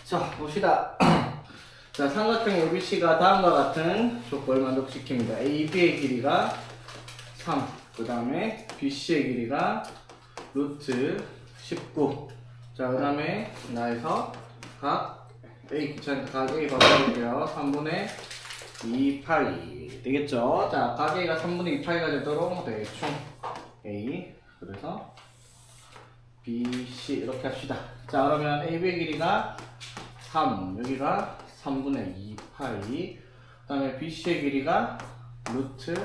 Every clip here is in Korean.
자, 봅시다. 자, 삼각형 ABC가 다음과 같은 조건을 만족시킵니다. AB의 길이가 3, 그 다음에 BC의 길이가 루트 19. 자, 그 다음에 나에서 각 A 귀찮으니까 각 A 바꿔볼게요. 3분의 2파이 되겠죠? 자, 각 A가 3분의 2파이가 되도록 대충 A 그래서 BC 이렇게 합시다. 자, 그러면 AB의 길이가 3, 여기가 3분의 2파이, 그 다음에 BC의 길이가 루트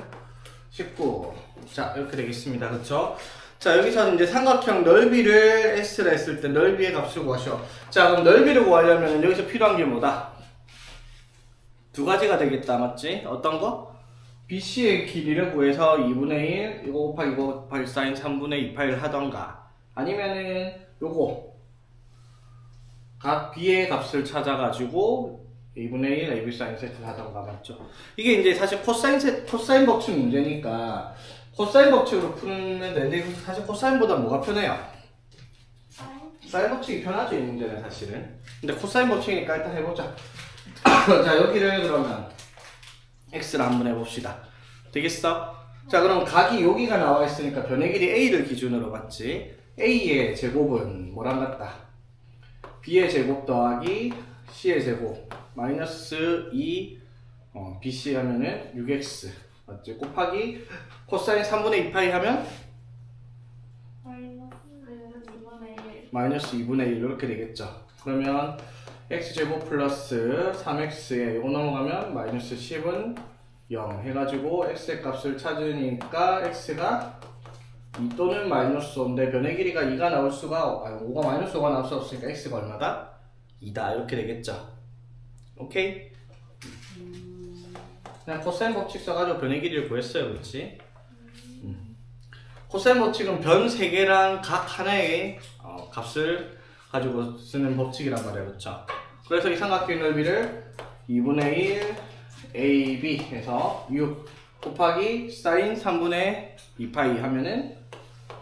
19. 자, 이렇게 되겠습니다. 그쵸? 자, 여기서는 이제 삼각형 넓이를 S라 했을 때 넓이의 값을 구하셔. 자, 그럼 넓이를 구하려면 여기서 필요한 게 뭐다? 두 가지가 되겠다. 맞지? 어떤 거? BC의 길이를 구해서 2분의 1, 이거 곱하기 사인 3분의 2파이를 하던가, 아니면은 요거 각 B의 값을 찾아가지고 2분의 1 AB 사인 세트를 하던가. 맞죠? 이게 이제 사실 코사인 법칙 문제니까 코사인 법칙으로 풀면 되는데, 이거 사실 코사인보다 뭐가 편해요? 사인 법칙이 편하죠, 이 문제는 사실은. 근데 코사인 법칙이니까 일단 해보자. 자, 여기를 그러면 x를 한번 해봅시다. 되겠어? 자, 그럼 각이 여기가 나와 있으니까 변의 길이 a를 기준으로 봤지. a의 제곱은 뭐랑 같다? b의 제곱 더하기 c의 제곱 마이너스 2 bc 하면은 6x 맞지? 곱하기 코사인 3분의 2파이 하면 마이너스 2분의 1 이렇게 되겠죠. 그러면 x제곱 플러스 3x에 이거 넘어가면 마이너스 10은 0 해가지고 x의 값을 찾으니까 x가 2 또는 마이너스 5인데 변의 길이가 2가 나올 수가, 5가 마이너스 5가 나올 수 없으니까 x가 얼마다? 2다 이렇게 되겠죠. 오케이? 그냥 코사인 법칙 써가지고 변의 길이를 구했어요. 그렇지? 코사인 법칙은 변 3개랑 각 하나의 값을 가지고 쓰는 법칙이란 말이에요. 그렇죠? 그래서 이 삼각형 넓이를 2분의 1 AB 해서 6 곱하기 사인 3분의 2파이 하면은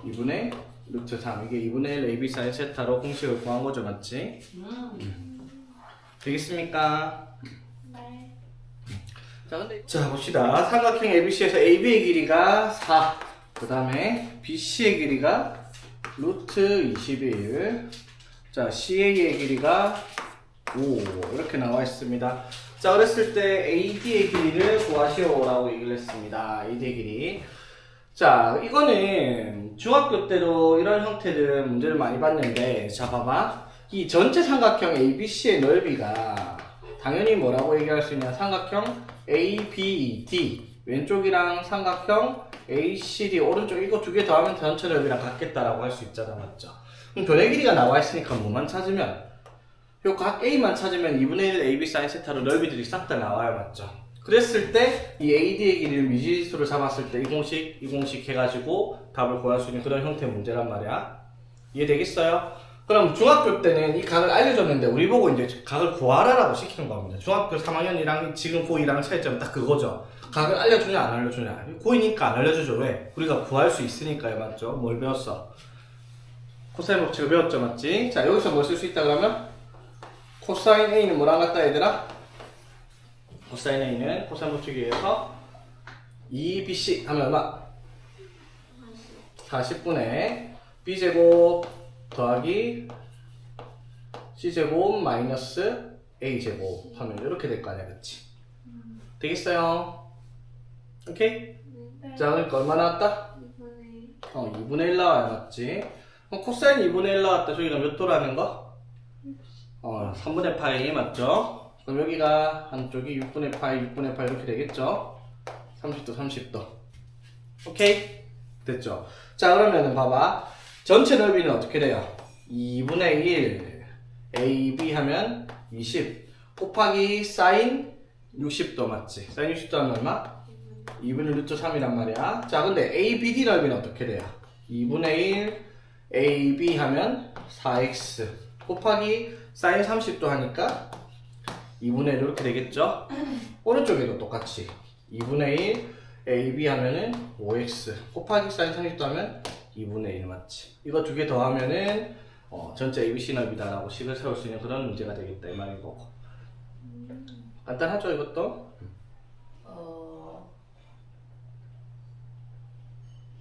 2분의 루트 3. 이게 2분의 1 AB 사인 세타로 공식을 구한 거죠. 맞지? 되겠습니까? 네. 자, 봅시다. 삼각형 ABC에서 AB의 길이가 4, 그 다음에 BC의 길이가 루트 21, 자, CA의 길이가 5 이렇게 나와 있습니다. 자, 그랬을 때 AD의 길이를 구하시오라고 얘기를 했습니다. AD의 길이. 자, 이거는 중학교 때도 이런 형태들 문제를 많이 봤는데, 자, 봐봐. 이 전체 삼각형 ABC의 넓이가 당연히 뭐라고 얘기할 수 있냐? 삼각형 ABD 왼쪽이랑 삼각형 ACD 오른쪽 이거 두 개 더하면 전체 넓이랑 같겠다라고 할 수 있잖아. 맞죠? 그럼 변의 길이가 나와 있으니까 뭐만 찾으면, 요 각 A만 찾으면 2분의 1 AB 사인 세타로 넓이들이 싹 다 나와요. 맞죠? 그랬을 때 이 AD의 길이를 미지수로 잡았을 때 이 공식 해가지고 답을 구할 수 있는 그런 형태의 문제란 말이야. 이해되겠어요? 그럼 중학교 때는 이 각을 알려줬는데 우리 보고 이제 각을 구하라라고 시키는 겁니다. 중학교 3학년이랑 지금 고2랑 차이점 딱 그거죠. 각을 알려주냐 안 알려주냐. 고2니까 안 알려주죠. 왜? 우리가 구할 수 있으니까요. 맞죠? 뭘 배웠어? 코사인 법칙을 배웠죠. 맞지? 자, 여기서 뭐 쓸 수 있다 그러면 코사인 A는 뭐랑 같다 얘들아? 코사인 A는 코사인 법칙에 의해서 2BC 하면 얼마? 40분의 B제곱 더하기 C제곱 마이너스 A제곱 하면 이렇게 될 거 아니야. 그치? 되겠어요? 오케이? 네. 자, 그러니까 얼마 나왔다? 2분의 1 나와요. 맞지? 그럼 코사인 2분의 1 나왔다. 저기가 몇 도라는 거? 3분의 파이 맞죠? 그럼 여기가 한쪽이 6분의 파이 이렇게 되겠죠? 30도 30도. 오케이? 됐죠? 자, 그러면은 봐봐. 전체 넓이는 어떻게 돼요? 2분의 1 AB 하면 20 곱하기 사인 60도 맞지? 사인 60도 하면 얼마? 2분의 루트 3이란 말이야. 자, 근데 ABD 넓이는 어떻게 돼요? 2분의 1 AB 하면 4X 곱하기 사인 30도 하니까 2분의 1 이렇게 되겠죠? 오른쪽에도 똑같이 2분의 1 AB 하면은 5X 곱하기 사인 30도 하면 2분의 1 맞지? 이거 두 개 더하면은 전체 ABC 넓이다라고 식을 세울 수 있는 그런 문제가 되겠다 이 말인 거고. 간단하죠 이것도?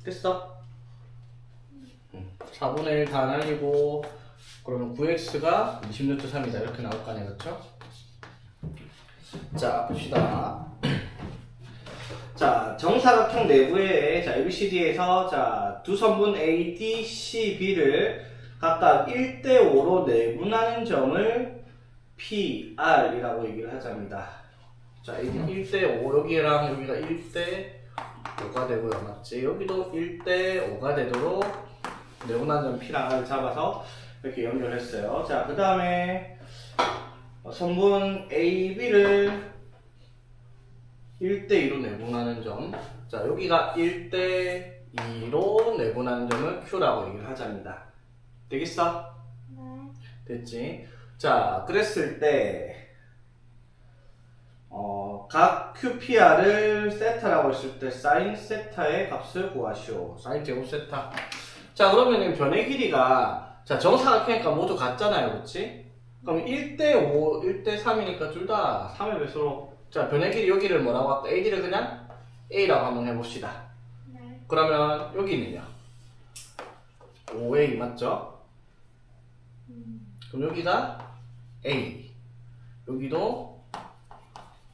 됐어? 4분의 1 다 날리고 그러면 9x가 20루트 3이다 이렇게 나올 거 아니야 그렇죠? 자 봅시다. 자 정사각형 내부에 자 ABCD에서 자 두 선분 A, D, C, B를 각각 1대5로 내분하는 점을 P, R이라고 얘기를 하자입니다. 자 1대5 여기랑 여기가 1대5가 되고요 맞지? 여기도 1대5가 되도록 내분하는 점 P랑 R을 잡아서 이렇게 연결했어요. 자 그 다음에 선분 A, B를 1대2로 내분하는 점. 자, 여기가 1대2로 내분하는 점을 Q라고 얘기를 하자입니다. 되겠어? 네. 됐지? 자, 그랬을 때, 각 QPR을 세타라고 했을 때, 사인 세타의 값을 구하시오. 사인 제곱 세타. 자, 그러면 변의 길이가, 자, 정사각형이니까 모두 같잖아요. 그렇지? 그럼 1대5, 1대3이니까 둘 다 3의 배수로 자, 변의 길이 여기를 뭐라고 할까? AD를 그냥 A라고 한번 해봅시다. 네. 그러면 여기는요? 5A 맞죠? 그럼 여기가 A 여기도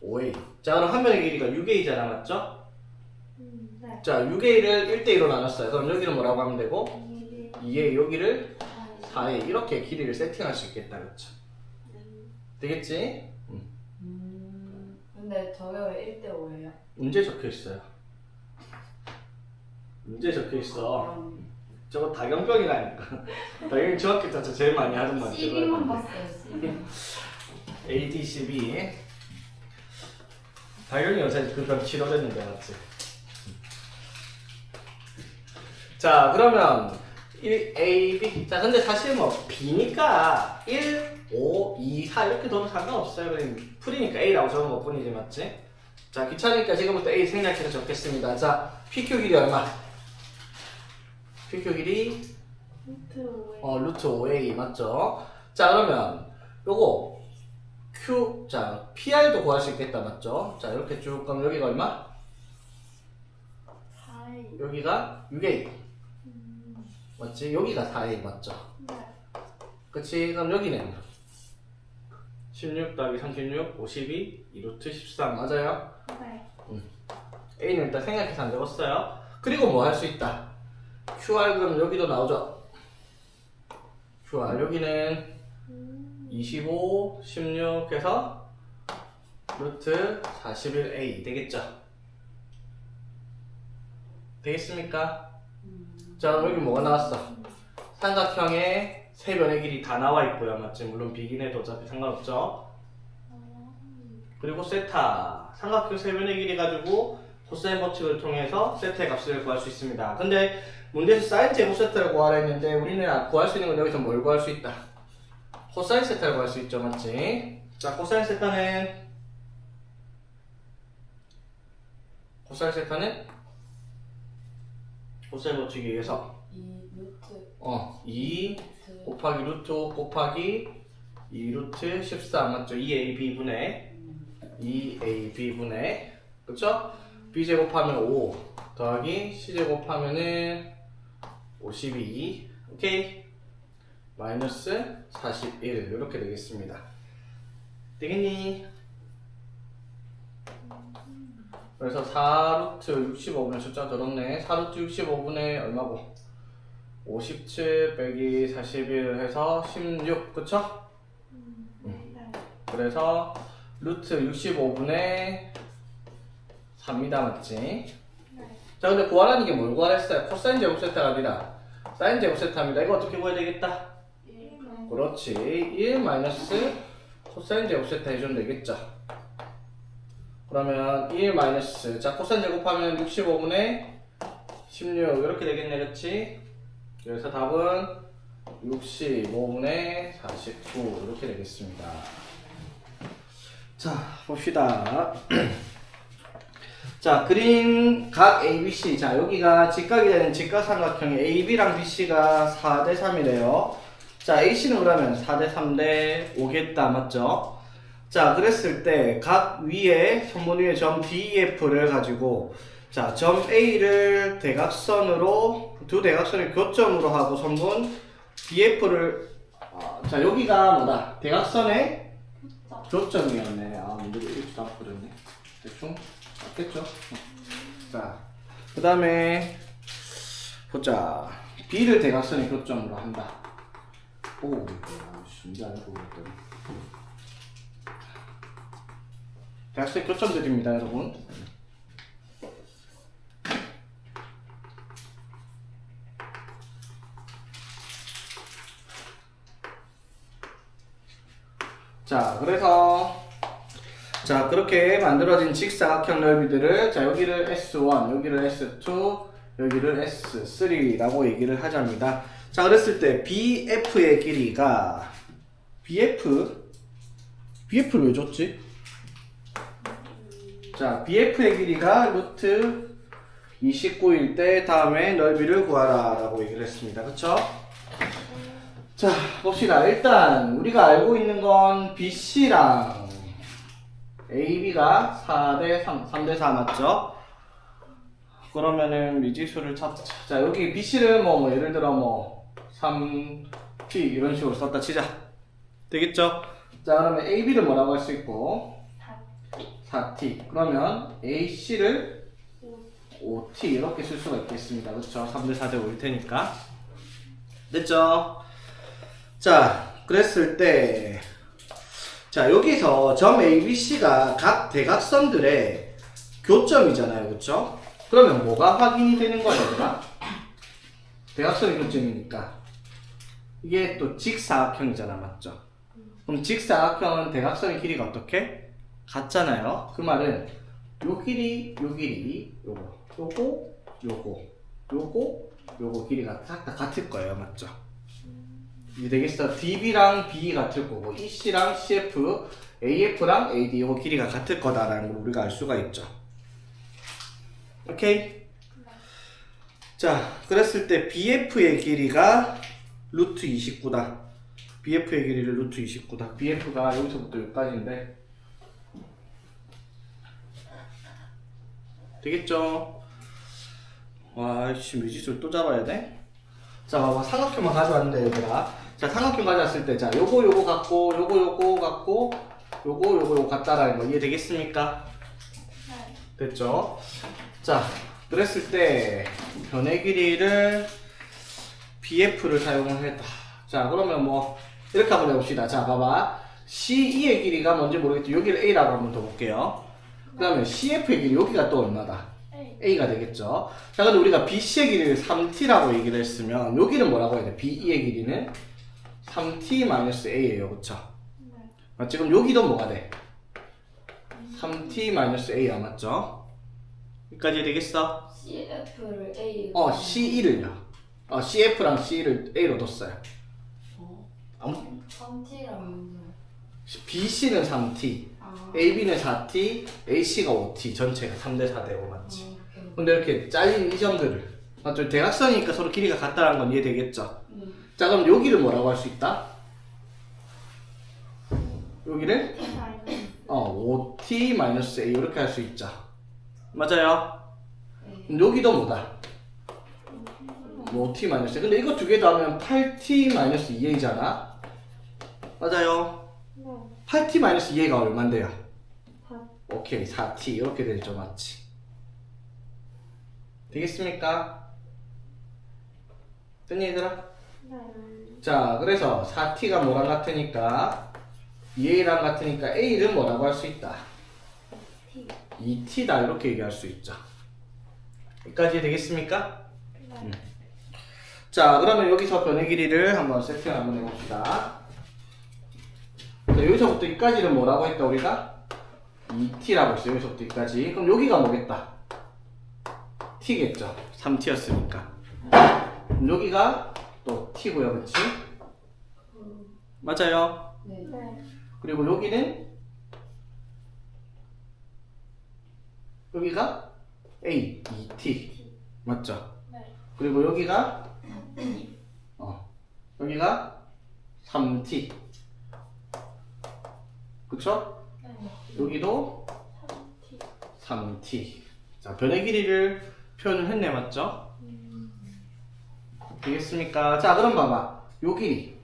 5A 자 그럼 한 변의 길이가 6A잖아 맞죠? 네. 자 6A를 1대2로 나눴어요. 그럼 여기는 뭐라고 하면 되고? 2A 여기를 4A 이렇게 길이를 세팅할 수 있겠다 그렇죠? 되겠지? 근데 저게 왜 1대5예요? 문제 적혀 있어요. 문제 적혀 있어. 저거 다경병이라니까. 다경이 중학교 때 제일 많이 하던 말. 12만 봤어요, 12. ADCB. 다경이 요새 그병 치료됐는데 맞지? 자 그러면 1A, B. 자 근데 사실 뭐 B니까 1, 5, 2, 4 이렇게 둬도 상관없어요. 그냥 풀이니까 A라고 적은 것 뿐이지 맞지? 자 귀찮으니까 지금부터 A 생략해서 적겠습니다. 자 PQ 길이 얼마? PQ 길이 루트 5A. 루트 5A 맞죠? 자 그러면 요거 Q 자 PR도 구할 수 있겠다 맞죠? 자 이렇게 쭉 그럼 여기가 얼마? 4A. 여기가 6A 맞지? 여기가 4A 맞죠? 네. 그치? 그럼 여기는 16 더하기 36, 52, 2루트 13 맞아요? 네. A는 일단 생각해서 안 적었어요. 그리고 뭐 할 수 있다? QR 그럼 여기도 나오죠? QR 여기는 25, 16 해서 루트 41A 되겠죠? 되겠습니까? 자 그럼 여기 뭐가 나왔어? 삼각형의 세 변의 길이 다 나와 있고요 맞지? 물론 비긴 해도 어차피 상관없죠? 그리고 세타 삼각형 세 변의 길이 가지고 코사인 법칙을 통해서 세타의 값을 구할 수 있습니다. 근데 문제에서 사인 제곱 세타를 구하라 했는데 우리는 구할 수 있는 건 여기서 뭘 구할 수 있다? 코사인 세타를 구할 수 있죠 맞지? 자 코사인 세타는 코사인 법칙에 의해서 2 루트 2 곱하기 루트 5 곱하기 2 루트 13 맞죠? 2AB분의 그쵸? B제곱하면 5 더하기 C제곱하면은 52 오케이? 마이너스 41 이렇게 되겠습니다. 되겠니? 그래서 4루트 65분의 숫자 더럽네. 4루트 65분의 얼마고? 57 빼기 41 해서 16 그쵸? 네. 그래서 루트 65분의 4입니다 맞지? 네. 자 근데 구하라는 게 뭘 구하랬어요? 코사인 제곱 세타가 아니라 사인 제곱 세타입니다. 이거 어떻게 구해야 되겠다? 1만. 그렇지 1 마이너스 코사인 제곱 세타 해주면 되겠죠? 그러면 1 마이너스 자 코사인 제곱하면 65분의 16 이렇게 되겠네 그렇지? 그래서 답은 65분의 49 이렇게 되겠습니다. 자 봅시다. 자 그린 각 ABC 자 여기가 직각이 되는 직각삼각형이 AB랑 BC가 4대 3이래요. 자, AC는 그러면 4대 3대 5겠다. 맞죠? 자, 그랬을 때 각 위에 선분 위에 점 DEF를 가지고 자, 점 A를 대각선으로 두 대각선을 교점으로 하고 선분 BF를 자, 여기가 뭐다? 대각선의 교점이었네. 문제를 이렇게 다 풀었네. 대충 맞겠죠? 자, 그 다음에 보자. B를 대각선의 교점으로 한다. 오, 문제 아니고 그랬더니. 대각선의 교점들입니다, 여러분. 자, 그래서 자, 그렇게 만들어진 직사각형 넓이들을 자, 여기를 S1, 여기를 S2, 여기를 S3라고 얘기를 하자입니다. 자, 그랬을 때 BF의 길이가 BF를 왜 줬지? 자, BF의 길이가 루트 29일 때 다음에 넓이를 구하라 라고 얘기를 했습니다. 그쵸? 자, 봅시다. 일단 우리가 알고 있는 건 BC랑 AB가 4대 3, 3대 4 맞죠? 그러면은 미지수를 찾자. 자, 여기 BC를 뭐 예를 들어 뭐 3T 이런 식으로 썼다 치자. 되겠죠? 자, 그러면 AB를 뭐라고 할 수 있고 4T. 그러면 AC를 5T 이렇게 쓸 수가 있겠습니다. 그렇죠? 3대 4대 5일 테니까. 됐죠? 자, 그랬을 때 자, 여기서 점 ABC가 각 대각선들의 교점이잖아요. 그쵸? 그러면 뭐가 확인이 되는 거야, 얘들아? 대각선의 교점이니까. 이게 또 직사각형이잖아. 맞죠? 그럼 직사각형은 대각선의 길이가 어떻게? 같잖아요. 그 말은 요 길이, 요 길이, 요거 길이가 다 같을 거예요. 맞죠? 이게 되겠어. DB랑 B 같을 거고 EC랑 CF, AF랑 AD 요거 길이가 같을 거다라는 걸 우리가 알 수가 있죠. 오케이? 자, 그랬을 때 BF의 길이가 루트 29다. BF의 길이를 루트 29다. BF가 여기서부터 여기까지인데 되겠죠? 와, 씨, 미지수를 또 잡아야 돼? 자, 봐봐. 삼각형만 가져왔는데, 얘들아. 자, 삼각형 가져왔을 때, 자, 요거 같고, 요거 같고, 요거 같다라는 거 이해되겠습니까? 네. 됐죠? 자, 그랬을 때, 변의 길이를 BF를 사용을 했다. 자, 그러면 뭐, 이렇게 한번 해봅시다. 자, 봐봐. CE의 길이가 뭔지 모르겠죠. 여기를 A라고 한번 더 볼게요. 그 다음에 CF의 길이, 여기가 또 얼마다? A가 되겠죠. 자, 근데 우리가 BC의 길이를 3T라고 얘기를 했으면 여기는 뭐라고 해야 돼? BE의 길이는 3T-A예요. 그쵸? 네. 맞지? 그럼 여기도 뭐가 돼? 3T-A야. 맞죠? 여기까지 되겠어? CF를 A. CE를요. CF랑 C를 A로 뒀어요. 아무, 3T라면 BC는 3T, AB는 4T, AC가 5T, 전체가 3대 4대 5 맞지? 근데 이렇게 잘린 이 점들을 맞죠? 대각선이니까 서로 길이가 같다는 건 이해되겠죠? 자, 그럼 여기를 뭐라고 할 수 있다? 여기를 5T-A 이렇게 할 수 있죠. 맞아요? 그럼 여기도 뭐다? 5T-A. 근데 이거 두 개 더하면 8T-2A잖아? 맞아요? 8T-2A가 얼만데요? 오케이, 4T 이렇게 되죠. 맞지? 되겠습니까? 됐니 얘들아? 네. 자, 그래서 4T가 뭐랑 같으니까 2A랑 같으니까 A를 뭐라고 할 수 있다? 2T다 이렇게 얘기할 수 있죠. 여기까지 되겠습니까? 네. 자, 그러면 여기서 변의 길이를 한번 세팅 한번 해봅시다. 자, 여기서부터 여기까지는 뭐라고 했다 우리가? 2T라고 했어요. 여기서부터 여기까지. 그럼 여기가 뭐겠다? T겠죠. 3T였으니까. 그럼 여기가 또 T고요. 그치? 맞아요. 네. 그리고 여기는 여기가 A, 2T. 맞죠? 네. 그리고 여기가 여기가 3t. 그쵸? 네. 여기도 3T. 3t. 자, 변의 길이를 표현을 했네, 맞죠? 되겠습니까? 자, 그럼 봐봐. 요 길이.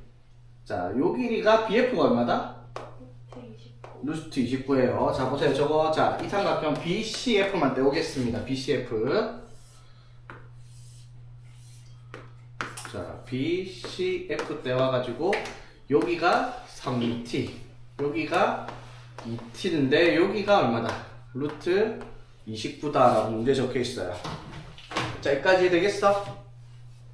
자, 요 길이가 BF가 얼마다? 루트 29예요. 자, 보세요. 저거, 자, 이 삼각형 BCF만 떼오겠습니다. BCF. 자, BCF 떼와가지고, 여기가 3t, 여기가 2t인데, 여기가 얼마다? 루트 29다라고 문제 적혀 있어요. 자, 여기까지 되겠어?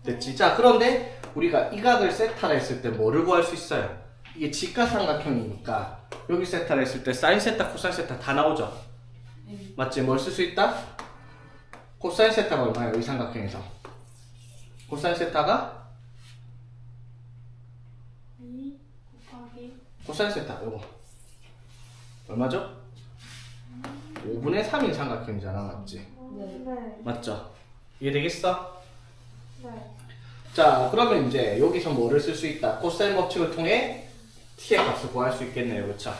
됐지? 자, 그런데 우리가 이 각을 세타라 했을 때 뭐를 구할 수 있어요? 이게 직각삼각형이니까 여기 세타라 했을 때 사인 세타, 코사인 세타 다 나오죠? 맞지? 뭘 쓸 수 있다? 코사인 세타가 얼마예요? 이 삼각형에서 코사인 세타가 2 곱하기 코사인 세타 요거 얼마죠? 5분의 3인 삼각형이잖아, 맞지? 네. 맞죠? 이해되겠어? 네. 자, 그러면 이제 여기서 뭐를 쓸 수 있다? 코사인 법칙을 통해 t의 값을 구할 수 있겠네요, 그쵸?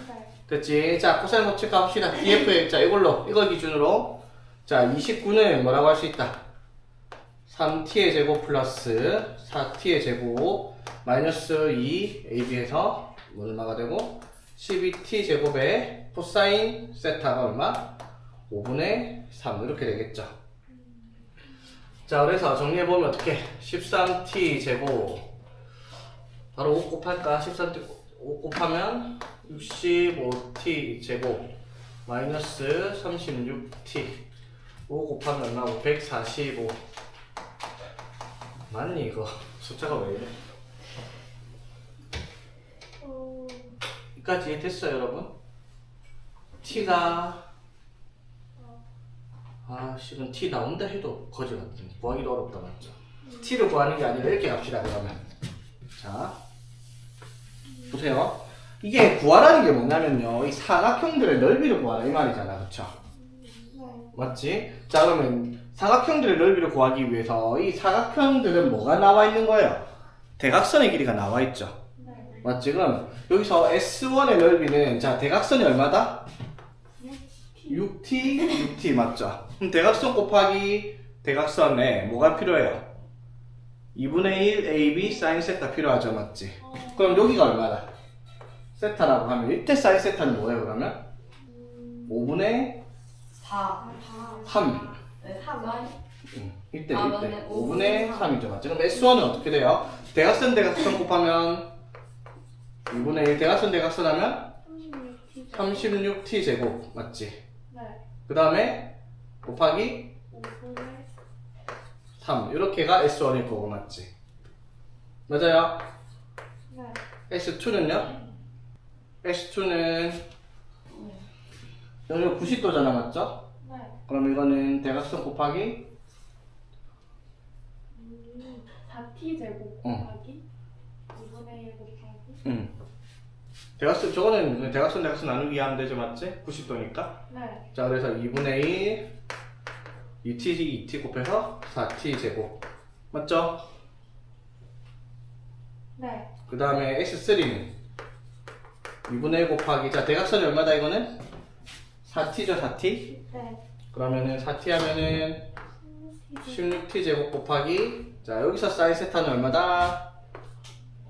네. 됐지? 자, 코사인 법칙 가봅시다. df의, 자, 이걸 기준으로. 자, 29는 뭐라고 할 수 있다? 3t의 제곱 플러스 4t의 제곱 마이너스 2 ab에서 얼마가 되고 12t 제곱의 코사인 세타가 얼마? 5분의 3 이렇게 되겠죠. 자, 그래서 정리해보면 어떻게? 13t 제곱 바로 5 곱할까? 13t 5 곱하면 65t 제곱 마이너스 36t 5 곱하면 얼마고? 145 맞니 이거? 숫자가 왜 이래? 여기까지 이해됐어요 여러분? t가 지금 t 나온다 해도 거지 같은 구하기도 어렵다 맞죠? t를 구하는 게 아니라 이렇게 갑시다 그러면. 자 보세요. 이게 구하라는 게 뭐냐면요, 이 사각형들의 넓이를 구하라 이 말이잖아, 그쵸? 맞지? 자, 그러면 사각형들의 넓이를 구하기 위해서 이 사각형들은 뭐가 나와 있는 거예요? 대각선의 길이가 나와 있죠. 맞지? 그럼 여기서 S1의 넓이는, 자, 대각선이 얼마다? 6t 맞죠? 그럼 대각선 곱하기 대각선에 뭐가 필요해요? 2분의 1 AB 사인 세타 필요하죠, 맞지? 그럼 여기가 얼마다? 세타라고 하면 이때 사인 세타는 뭐예요, 그러면? 5분의 4. 3. 네, 3만. 이때 맞네. 5분의 3이죠, 맞지? 그럼 S1은 어떻게 돼요? 대각선 곱하면 2분의 1 대각선 하면 36t 제곱, 맞지? 네. 그 다음에 곱하기 5분의 3 이렇게가 S1일 거고, 맞지? 맞아요? 네. S2는요? S2는 여기 90도잖아, 맞죠? 네. 그럼 이거는 대각선 곱하기 4t 제곱 곱하기 5분의 1 곱하기 대각선, 저거는 대각선 나누기 하면 되죠, 맞지? 90도니까. 네. 자, 그래서 2분의 1 2t 곱해서 4t 제곱 맞죠? 네. 그 다음에 S3는 2분의 1 곱하기, 자, 대각선이 얼마다 이거는? 4t죠, 4t? 네. 그러면은 4t 하면은 16t 제곱 곱하기, 자, 여기서 사인 세타는 얼마다?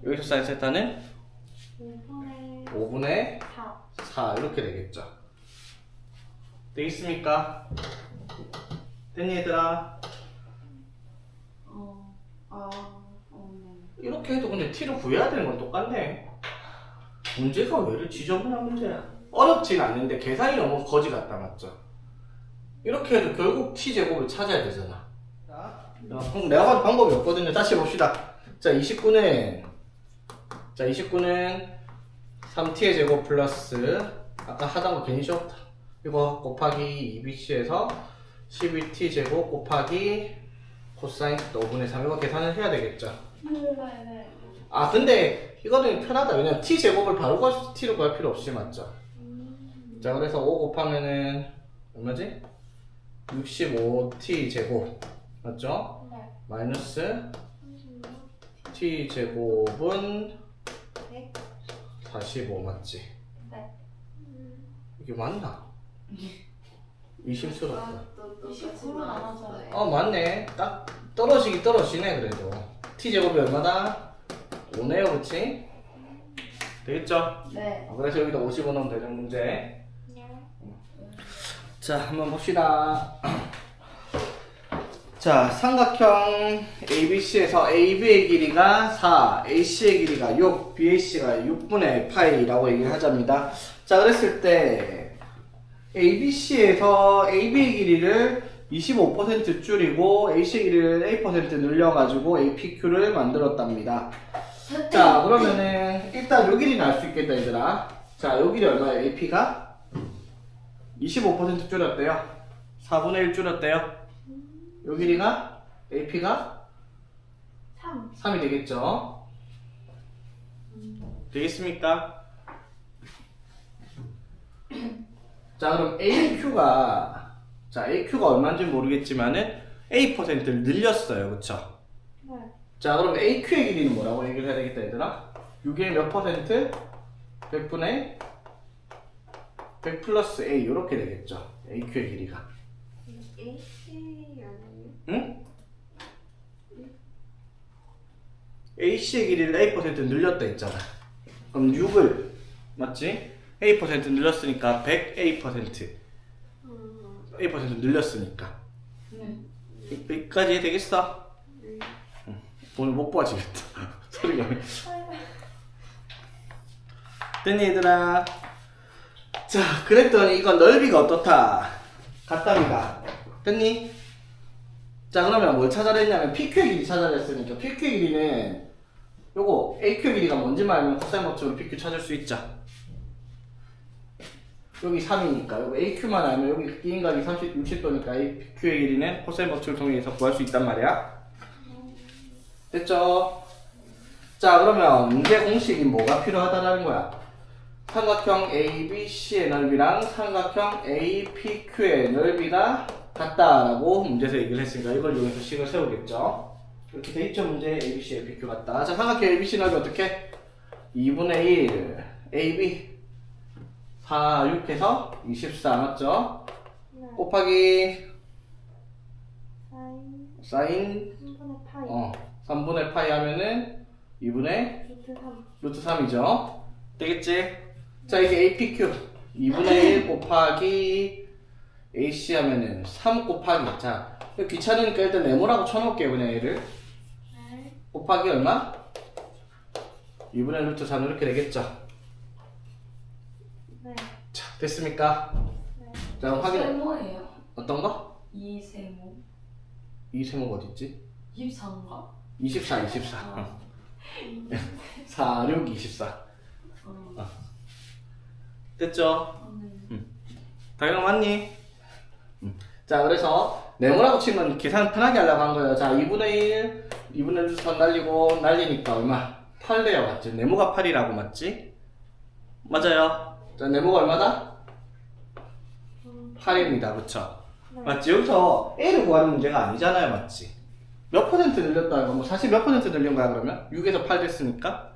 여기서 사인 세타는 5분의 4 이렇게 되겠죠. 되겠습니까? 됐니 얘들아? 이렇게 해도 근데 t를 구해야 되는 건 똑같네. 문제가 왜 이렇게 지저분한 문제야? 어렵진 않는데 계산이 너무 거지 같다, 맞죠? 이렇게 해도 결국 t 제곱을 찾아야 되잖아. 자, 그럼 내가 봐도 방법이 없거든요. 다시 봅시다. 자, 29는 3t의 제곱 플러스 아까 하던 거 괜히 쉬웠다. 이거 곱하기 2bc에서 12t 제곱 곱하기 코사인 5분의 3 이거 계산을 해야 되겠죠. 네. 근데 이거는 편하다. 왜냐면 t 제곱을 바로 구할 수 있어. t를 구할 필요 없이, 맞죠? 자, 그래서 5 곱하면은 얼마지? 65t 제곱 맞죠? 네. 마이너스 t 제곱은 100. 45 맞지? 네. 이게 맞나? 의심스럽다. 29로 나눠져요. 맞네. 딱 떨어지긴 떨어지네 그래도. t제곱이 얼마다? 5네요 그치? 되겠죠? 네. 그래서 여기다 55 넣으면 되는 문제. 네. 자 한번 봅시다. 자 삼각형 ABC에서 AB의 길이가 4, AC의 길이가 6, BAC가 6분의 파이라고 얘기를 하자입니다. 자 그랬을 때 ABC에서 AB의 길이를 25% 줄이고 AC의 길이를 8% 늘려가지고 APQ를 만들었답니다. 자 그러면은 일단 요 길이는 알 수 있겠다 얘들아. 자 요 길이 얼마예요? AP가 25% 줄였대요. 4분의 1 줄였대요. 요 길이가 AP가 3. 3이 되겠죠? 되겠습니까? 자 그럼 AQ가 얼마인지 모르겠지만은 A%를 늘렸어요. 그쵸? 네. 자 그럼 AQ의 길이는 뭐라고 얘기를 해야 되겠다 얘들아? 6의 몇 퍼센트? 100분의 100 플러스 A 이렇게 되겠죠. AQ의 길이가. AC 아니에요? 응? AC의 길이를 A% 늘렸다 했잖아. 그럼 6을 맞지? A% 늘렸으니까 100A% A% 늘렸으니까 네. 여기까지 해야 되겠어? 응. 오늘 못 봐주겠다. 소리가 됐니 얘들아? 자 그랬더니 이건 넓이가 어떻다? 같답니다. 됐니? 자 그러면 뭘 찾아야 했냐면 PQ의 길이 찾아야 했으니까 PQ의 길이는 요거 AQ의 길이가 뭔지만 알면 코사인 법칙으로 PQ 찾을 수 있죠. 여기 3이니까 요거 AQ만 알면 여기 기인각이 60도니까 AQ의 길이는 코사인 법칙을 통해서 구할 수 있단 말이야. 됐죠? 자 그러면 문제 공식이 뭐가 필요하다라는 거야? 삼각형 ABC의 넓이랑 삼각형 APQ의 넓이가 같다라고 문제에서 얘기를 했으니까 이걸 이용해서 식을 세우겠죠. 이렇게 돼있죠. 문제 ABC, APQ 같다. 자 삼각형 ABC 넓이 어떻게? 2분의 1 AB 4, 6 해서 24 맞죠? 네. 곱하기 사인 사인 3분의 파이. 3분의 파이 하면은 2분의 루트 3. 루트 3이죠. 되겠지? 자 이게 APQ 2분의 1 곱하기 AC 하면은 3 곱하기 자 귀찮으니까 일단 네모라고 쳐놓을게요. 그냥 얘를 네. 곱하기 얼마? 2분의 루트 3 이렇게 되겠죠. 네. 자 됐습니까? 네. 자 그럼 확인 세모예요. 어떤 거? 이세모. 이 세모가 어딨지? 24인가? 24 4, 6, 24 됐죠? 당연히 맞니? 자 그래서 네모라고 치면 계산 편하게 하려고 한 거예요. 자 2분의 1 2분의 1 3 날리고 날리니까 얼마? 8 돼요. 맞지? 네모가 8이라고 맞지? 맞아요. 자 네모가 얼마다? 8입니다. 그쵸? 네. 맞지? 여기서 A를 구하는 문제가 아니잖아요. 맞지? 몇 퍼센트 늘렸다 이거 뭐 사실 몇 퍼센트 늘린 거야 그러면? 6에서 8 됐으니까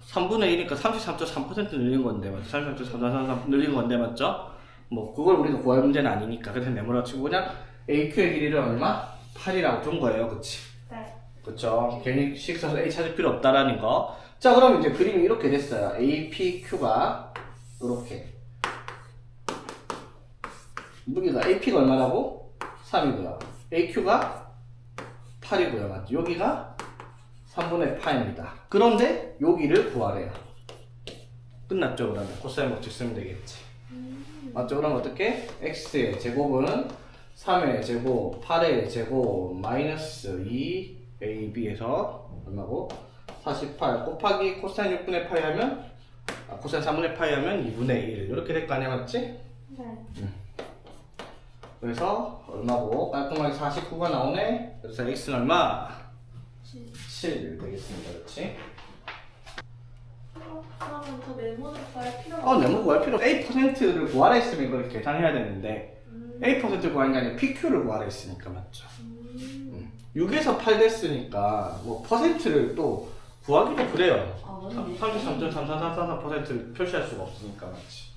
3분의 1이니까 33.3% 늘린 건데 맞죠? 33.333 늘린 건데 맞죠? 뭐 그걸 우리가 구할 문제는 아니니까 그래서 네모라고 치고 그냥 AQ의 길이를 얼마? 8이라고 준 거예요. 그치? 네. 그쵸? 괜히 식 써서 A 찾을 필요 없다라는 거. 자 그럼 이제 그림이 이렇게 됐어요. APQ가 이렇게 여기가 AP가 얼마라고? 3이고요. AQ가 8이고요. 맞죠? 여기가 3분의 파입니다. 그런데 여기를 구하래요. 끝났죠? 그러면 코사인 법칙 쓰면 되겠지. 맞죠? 그럼 어떻게? x의 제곱은 3의 제곱, 8의 제곱, 마이너스 2ab에서 얼마고? 48 곱하기 코사인 6분의 파이 하면 코사인 3분의 파이 하면 2분의 1 이렇게 될 거 아니야 맞지? 네. 그래서 얼마고? 깔끔하게 49가 나오네. 그래서 x는 얼마? 7 되겠습니다. 그렇지? 그러면 저 네모를 구할 필요가 네모 구할 필요 A%를 구하라 했으면 이걸 계산해야 되는데 A% 구하는 게 아니라 PQ를 구하라 했으니까 맞죠? 6에서 8 됐으니까 뭐 퍼센트를 또 구하기도 그래요. 아, 맞네. 33.33344%를 표시할 수가 없으니까 맞지.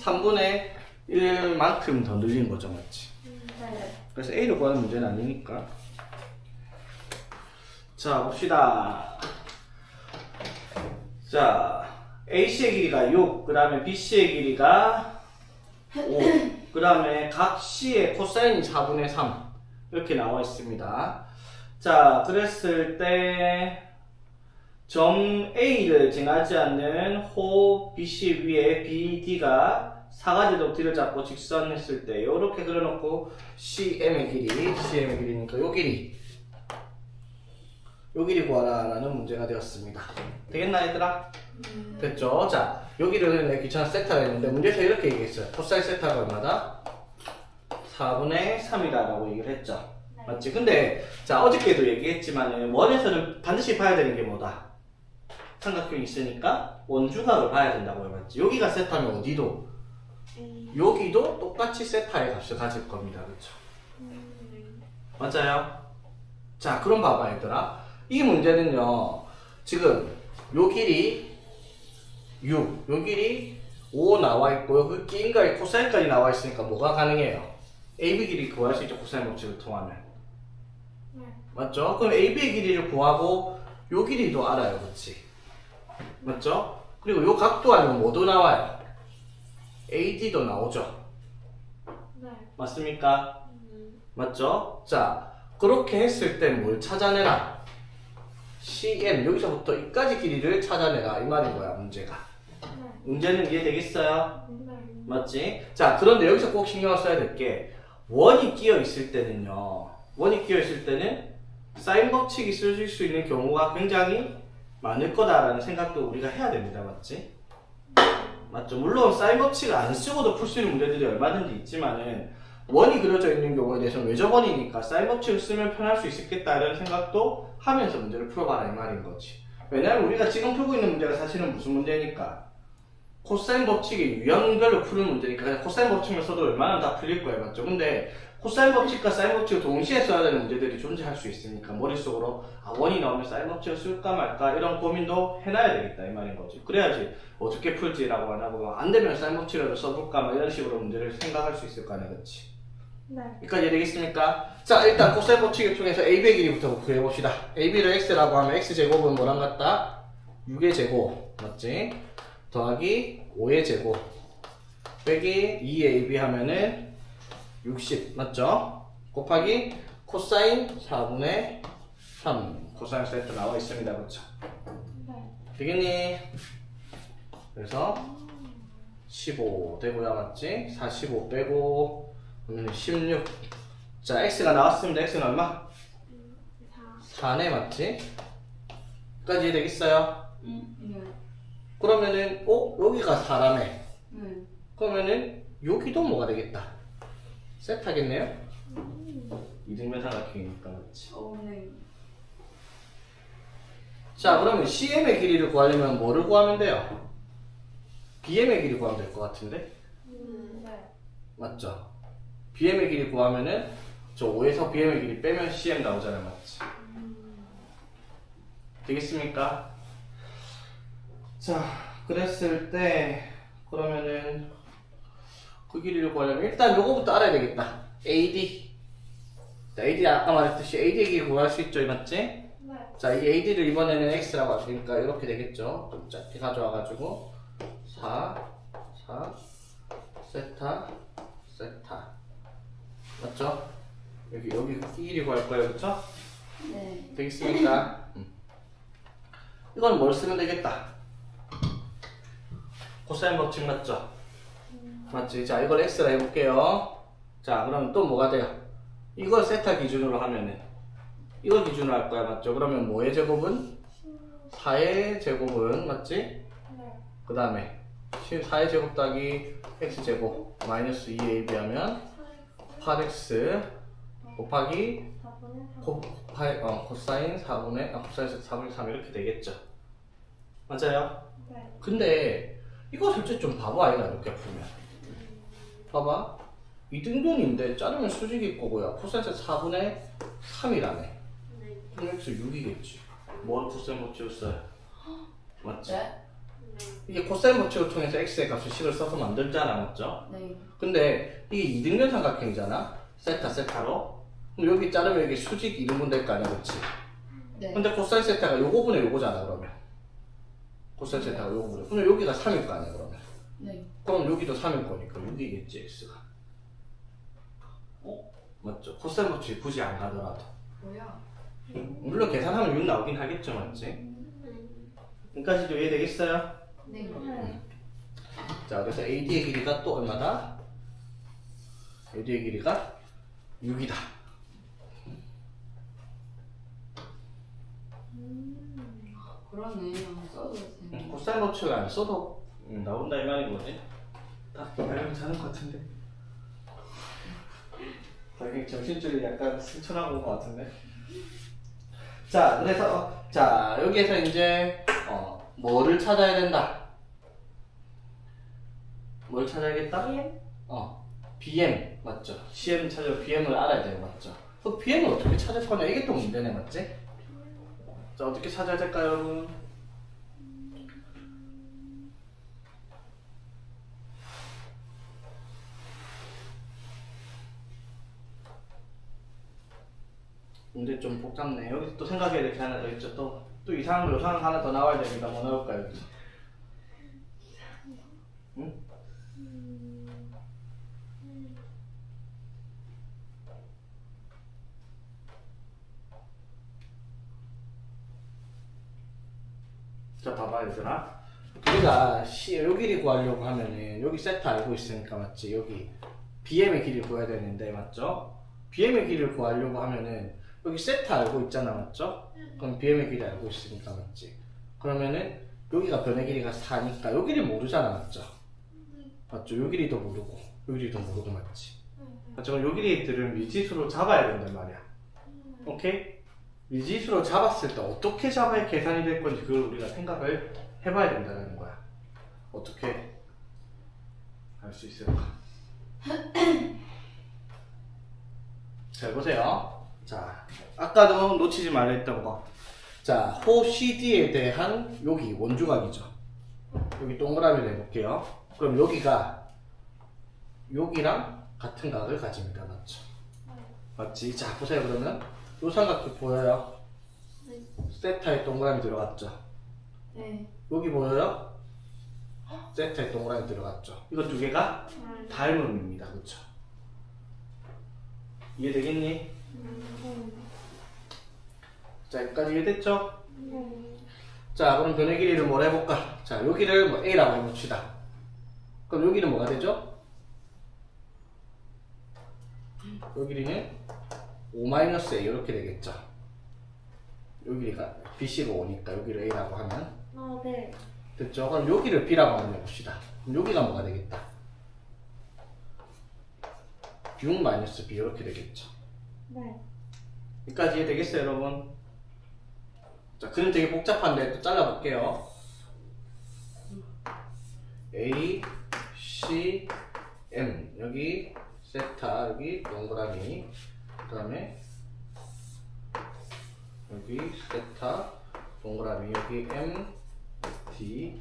3분의 1만큼 더 늘린 거죠, 맞지? 네. 그래서 A를 구하는 문제는 아니니까. 자, 봅시다. 자, AC의 길이가 6, 그 다음에 BC의 길이가 5, 그 다음에 각 C의 코사인이 4분의 3 이렇게 나와 있습니다. 자, 그랬을 때 점 A를 지나지 않는 호 BC 위에 BD가 사가지로 뒤를 잡고 직선했을 때 이렇게 그려놓고 CM의 길이니까 요 길이 구하라 라는 문제가 되었습니다. 되겠나 얘들아? 됐죠? 자, 여기를 내 귀찮아 세타가 있는데 문제에서 이렇게 얘기했어요. 코사인 세타가 얼마다? 4분의 3이다 라고 얘기를 했죠. 맞지? 근데 자, 어저께도 얘기했지만 원에서는 반드시 봐야 되는 게 뭐다? 삼각형이 있으니까 원주각을 봐야 된다고요. 맞지? 여기가 세타면 어디도? 여기도 똑같이 세타의 값을 가질 겁니다. 그렇죠? 맞아요? 자, 그럼 봐봐 얘들아. 이 문제는요, 지금 요 길이 6, 요 길이 5 나와 있고요. 그 긴가의 코사인까지 나와 있으니까 뭐가 가능해요? AB 길이 구할 수 있죠. 코사인 법칙을 통하면. 맞죠? 그럼 AB의 길이를 구하고 요 길이도 알아요. 그렇지? 맞죠? 그리고 요 각도 알면 뭐도 나와요? AD도 나오죠? 네. 맞습니까? 맞죠? 자, 그렇게 했을 때 뭘 찾아내라? CM, 여기서부터 이까지 길이를 찾아내라 이 말인 거야, 문제가. 문제는 이해되겠어요? 맞지? 자, 그런데 여기서 꼭 신경을 써야 될 게 원이 끼어 있을 때는요, 사인 법칙이 쓰실 수 있는 경우가 굉장히 많을 거다라는 생각도 우리가 해야 됩니다. 맞지? 맞죠? 물론 사인 법칙을 안 쓰고도 풀 수 있는 문제들이 얼마든지 있지만은 원이 그려져 있는 경우에 대해서는 외접원이니까 사인 법칙을 쓰면 편할 수 있겠다 이런 생각도 하면서 문제를 풀어봐라 이 말인 거지. 왜냐하면 우리가 지금 풀고 있는 문제가 사실은 무슨 문제니까 코사인 법칙의 유형별로 푸는 문제니까 코사인 법칙만 써도 웬만하면 다 풀릴 거예요. 맞죠? 근데 코사인 법칙과 사인 법칙을 동시에 써야 되는 문제들이 존재할 수 있으니까 머릿속으로 원이 나오면 사인 법칙을 쓸까 말까 이런 고민도 해놔야 되겠다 이 말인 거지. 그래야지 어떻게 풀지라고 안 하고 안 되면 사인 법칙이라도 써볼까 막 이런 식으로 문제를 생각할 수 있을 거 아니야. 그렇지? 네. 여기까지 이해되겠습니까? 자, 일단 코사인 법칙을 통해서 AB의 길이부터 구해봅시다. AB를 X라고 하면 X제곱은 뭐랑 같다? 6의 제곱 맞지? 더하기 5의 제곱 빼기 2AB 하면은 60 맞죠? 곱하기 코사인 4분의 3 코사인 세트 나와 있습니다. 그렇죠? 네. 되겠니? 그래서 15 되고요. 맞지? 45 빼고 그러면 16 자, X가 나왔습니다. X는 얼마? 4네 맞지? 여기까지 되겠어요? 네. 그러면은 여기가 4라며 네. 그러면은 여기도 뭐가 되겠다? 세타겠네요? 이등변 삼각형이니까 맞지? 네. 자, 그러면 CM의 길이를 구하려면 뭐를 구하면 돼요? BM의 길이 구하면 될 것 같은데? 네. 맞죠? BM의 길이 구하면은 저 5에서 BM의 길이 빼면 CM 나오잖아요. 맞지? 되겠습니까? 자, 그랬을 때 그러면은 그 길이를 구하려면 일단 요거부터 알아야 되겠다. AD. 자, AD 아까 말했듯이 AD의 길이 구할 수 있죠. 맞지? 네. 자, 이 AD를 이번에는 X라고 할 테니까 이렇게 되겠죠. 좀 짧게 가져와가지고 4 세타 맞죠? 여기 길이 구할 거예요. 그쵸? 네. 되겠습니까? 이건 뭘 쓰면 되겠다? 코사인 법칙 맞죠? 맞지? 자, 이걸 X라 해볼게요. 자, 그럼 또 뭐가 돼요? 이걸 세타 기준으로 하면은 이걸 기준으로 할 거야. 맞죠? 그러면 뭐의 제곱은? 4의 제곱은 맞지? 네. 그 다음에 4의 제곱 더하기 X제곱 마이너스 2AB 하면 8X 곱하기 4분의 코사인 4분의 3 이렇게 되겠죠. 맞아요? 네. 근데 이거 솔직히 좀 봐봐. 이거 이렇게 풀면 봐봐. 이등변인데 자르면 수직일 거고요. 코사인 4분의 3이라네. x 6이겠지. 뭘 코사인 버치였어요? 맞지? 네? 이게 코사인 버치를 통해서 x의 값을 식을 써서 만들잖아, 맞죠? 네. 근데 이게 이등변 삼각형이잖아? 세타 세타로. 그럼 여기 자르면 이게 수직 이등분 될 거 아니야, 그렇지? 네. 근데 코사인 세타가 요거분의 요거잖아, 그러면. 코사인 세타가 요거분의. 그럼 여기가 3일 거 아니야, 그러면. 네. 그럼 여기도 3일 거니까 6이겠지, x가. 맞죠? 코사인 버치 굳이 안 가더라도. 뭐야? 물론 계산하면 6 나오긴 하겠죠, 맞지? 여기까지도 이해되겠어요? 네. 자, 그래서 AD의 길이가 또 얼마다? AD의 길이가 6이다. 그러네. 안 써도 되네. 코사인 버치를 안 써도 나온다 이 말인 거지? 딱 말하면 자는 것 같은데. 자기 정신줄이 약간 승천하고 온 것 같은데. 자, 그래서 자 여기에서 이제 뭐를 찾아야 된다? 뭘 찾아야겠다? BM 맞죠? CM 찾으면 BM을 알아야 돼요, 맞죠? 그 BM을 어떻게 찾을 거냐? 이게 또 문제네, 맞지? 자, 어떻게 찾아야 될까요, 여러분? 문제 좀 복잡네. 여기 또 생각해야 될 게 하나 더 있죠. 또 이상한 거 요상한 거 하나 더 나와야 됩니다. 뭐 나올까요? 여기? 응? 자, 봐봐 얘들아. 우리가 요 길이 구하려고 하면은 여기 세타 알고 있으니까 맞지? 여기 BM의 길이를 구해야 되는데 맞죠? BM의 길이를 구하려고 하면은 여기 세타 알고 있잖아, 맞죠? 그럼 BM의 길이 알고 있으니까 맞지? 그러면은 여기가 변의 길이가 4니까 요 길이 모르잖아, 맞죠? 맞죠? 요 길이도 모르고 요 길이도 모르고 맞지? 맞죠? 그럼 요 길이들은 미지수로 잡아야 된단 말이야. 오케이? 미지수로 잡았을 때 어떻게 잡아야 계산이 될 건지 그걸 우리가 생각을 해봐야 된다는 거야. 어떻게 할 수 있을까? 잘 보세요. 자, 아까도 놓치지 말라 했던 거. 자, 호 CD에 대한 여기 원주각이죠. 여기 동그라미를 해볼게요. 그럼 여기가 여기랑 같은 각을 가집니다. 맞죠? 맞지? 자, 보세요. 그러면 요 삼각형 보여요? 네. 세타에 동그라미 들어갔죠? 네. 여기 보여요? 세타에 동그라미 들어갔죠? 이거 두 개가 닮음입니다. 그쵸? 이해되겠니? 자, 여기까지 이해됐죠? 자, 그럼 변의 길이를 뭘 해볼까? 자, 여기를 뭐 A라고 해봅시다. 그럼 여기는 뭐가 되죠? 요 길이는 5-A 이렇게 되겠죠? 요 길이가 BC가 5니까 여기를 A라고 하면 네. 됐죠? 그럼 여기를 B라고 한번 해봅시다. 그럼 여기가 뭐가 되겠다? 6-B 이렇게 되겠죠? 네. 여기까지 이해되겠어요, 여러분? 자, 그림 되게 복잡한데 또 잘라볼게요. A, C, M 여기 세타, 여기 동그라미, 그 다음에 여기 세타, 동그라미, 여기 M, D,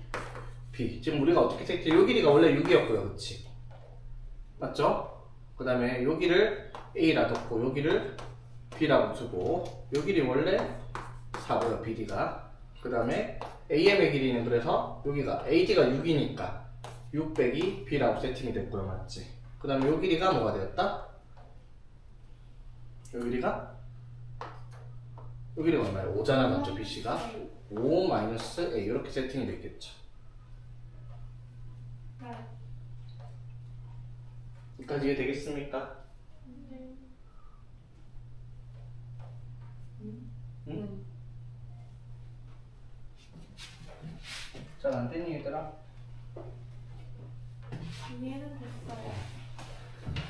B. 지금 우리가 어떻게 세트? 요 길이가 원래 6이었고요, 그치? 맞죠? 그 다음에 여기를 A라 뒀고 여기를 B라고 두고 요 길이 원래 4고요, BD가. 그 다음에 AM의 길이는 그래서 여기가 AD가 6이니까 6 빼기 B라고 세팅이 됐고요, 맞지? 그 다음에 요 길이가 뭐가 되었다? 요 길이가 얼마예요? 5잖아, 맞죠? BC가 5-A 이렇게 세팅이 됐겠죠. 여기까지 이해되겠습니까? 응? 잘 안 됐니, 얘들아? 이해는 됐어요.